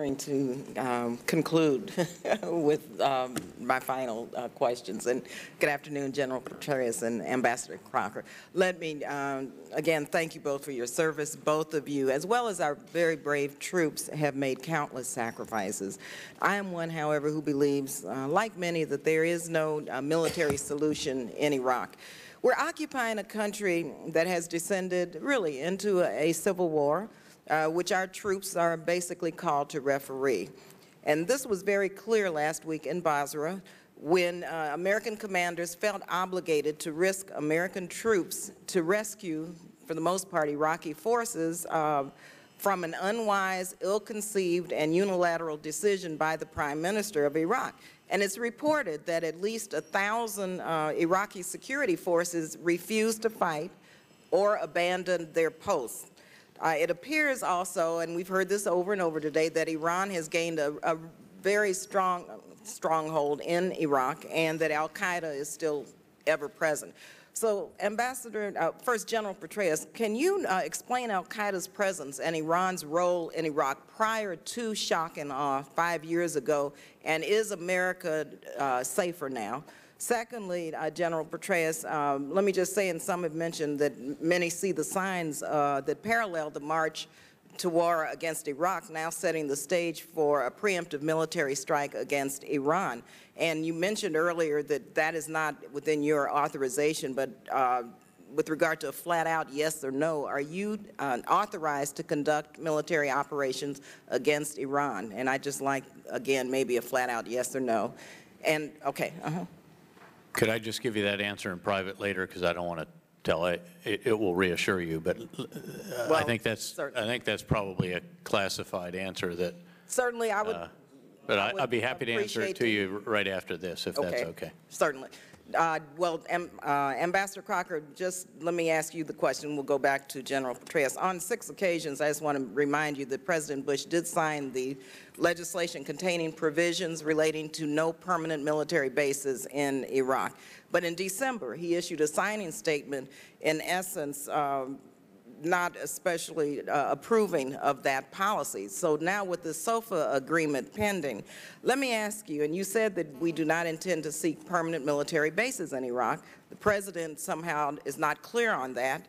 To conclude with my final questions. And good afternoon, General Petraeus and Ambassador Crocker. Let me again thank you both for your service. Both of you, as well as our very brave troops, have made countless sacrifices. I am one, however, who believes, like many, that there is no military solution in Iraq. We're occupying a country that has descended really into a civil war, which our troops are basically called to referee. And this was very clear last week in Basra when American commanders felt obligated to risk American troops to rescue, for the most part, Iraqi forces from an unwise, ill-conceived, and unilateral decision by the Prime Minister of Iraq. And it's reported that at least 1,000 Iraqi security forces refused to fight or abandoned their posts. It appears also, and we've heard this over and over today, that Iran has gained a very strong stronghold in Iraq, and that al-Qaeda is still ever present. So, Ambassador, first, General Petraeus, can you explain al-Qaeda's presence and Iran's role in Iraq prior to shock and awe 5 years ago, and is America safer now? Secondly, General Petraeus, let me just say, and some have mentioned that many see the signs that parallel the march to war against Iraq, now setting the stage for a preemptive military strike against Iran. And you mentioned earlier that that is not within your authorization, but with regard to a flat-out yes or no, are you authorized to conduct military operations against Iran? And I'd just like, again, maybe a flat-out yes or no. And, okay, Could I just give you that answer in private later, because I don't want to tell it. It will reassure you, but well, I think that's probably a classified answer. That certainly I would. But I'd be happy to answer it to you right after this, if that's okay. Certainly. Well, Ambassador Crocker, just let me ask you the question. We'll go back to General Petraeus. On 6 occasions, I just want to remind you that President Bush did sign the legislation containing provisions relating to no permanent military bases in Iraq. But in December, he issued a signing statement, in essence, not especially approving of that policy. So now with the SOFA agreement pending, let me ask you, and you said that we do not intend to seek permanent military bases in Iraq. The President somehow is not clear on that.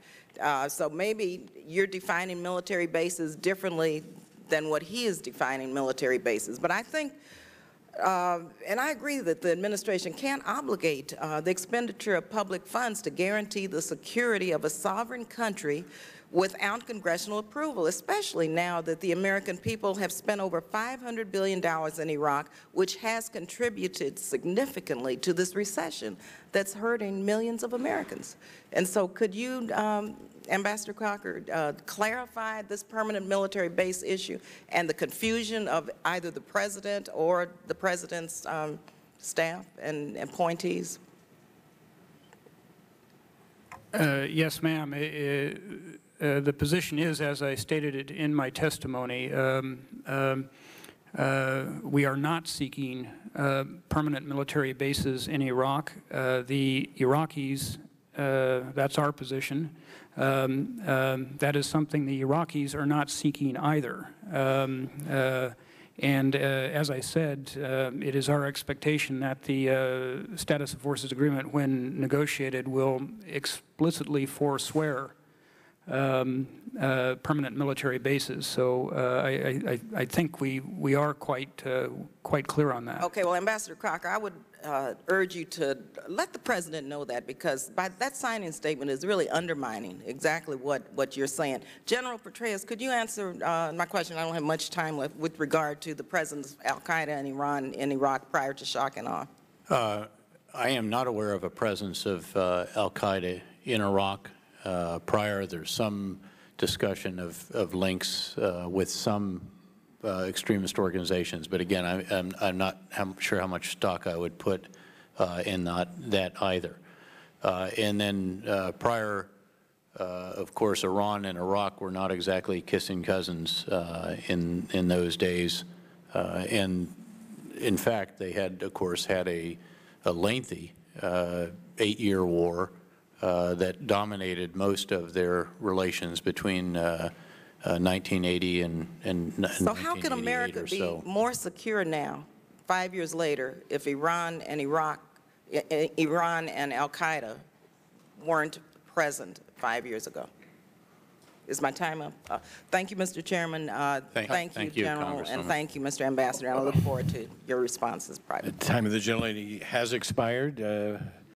So maybe you're defining military bases differently than what he is defining military bases. But I think, and I agree that the administration can't obligate the expenditure of public funds to guarantee the security of a sovereign country without congressional approval, especially now that the American people have spent over $500 billion in Iraq, which has contributed significantly to this recession that's hurting millions of Americans. And so could you, Ambassador Crocker, clarify this permanent military base issue and the confusion of either the President or the President's staff and appointees? Yes, ma'am. The position is, as I stated it in my testimony, we are not seeking permanent military bases in Iraq. The Iraqis, that's our position. That is something the Iraqis are not seeking either. And as I said, it is our expectation that the Status of Forces Agreement, when negotiated, will explicitly forswear permanent military bases. So I think we are quite clear on that. Okay. Well, Ambassador Crocker, I would urge you to let the President know that, because by that signing statement is really undermining exactly what you're saying. General Petraeus, could you answer my question? I don't have much time left with regard to the presence of al-Qaeda and Iran in Iraq prior to shock and awe. I am not aware of a presence of al-Qaeda in Iraq. Prior, there's some discussion of links with some extremist organizations, but again, I'm not sure how much stock I would put in that either. And then prior, of course, Iran and Iraq were not exactly kissing cousins in those days, and in fact, they had, of course, had a lengthy 8-year war that dominated most of their relations between 1980 and So how can 1988 America or be so. more secure now, 5 years later, if Iran and Iran and Al-Qaeda weren't present 5 years ago? Is my time up? Thank you, Mr. Chairman. Thank you, General, and Congresswoman. thank you, Mr. Ambassador. I look forward to your responses privately. The time of the gentlelady has expired.